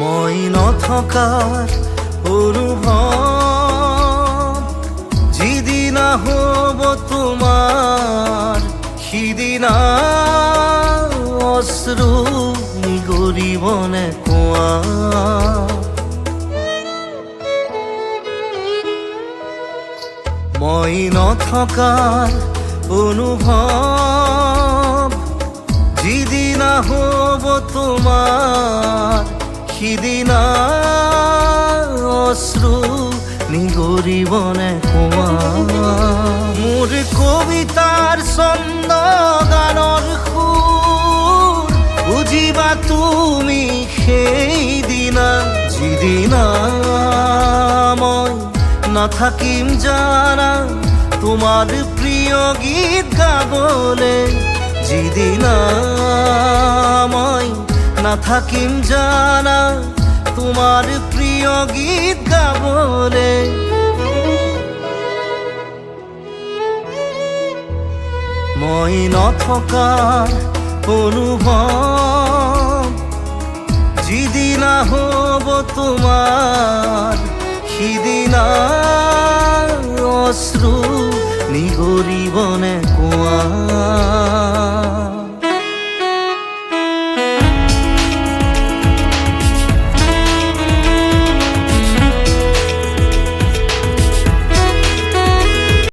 মই নথকাৰ অনুভৱ যিদিনা হ'ব তোমাৰ সিদিনা অশ্ৰু নিগৰিবনে কোৱা। মই নথকাৰ অনুভৱ যিদিনা হ'ব তোমাৰ সিদিনা অশ্ৰু নিগৰিবনে কোৱা। মোৰ কবিতাৰ ছন্দ গানৰ সুৰ বুজিবা তুমি সেইদিনা যিদিনা মই নাথাকিম জানা তোমাৰ প্ৰিয় গীত গাবলে। যিদিনা মই নাথাকিম জানা তোমাৰ প্ৰিয় গীত গাবলে। মই নথকাৰ অনুভৱ যিদিনা হ'ব তোমাৰ সিদিনা অশ্ৰু নিগৰিবনে কোৱা।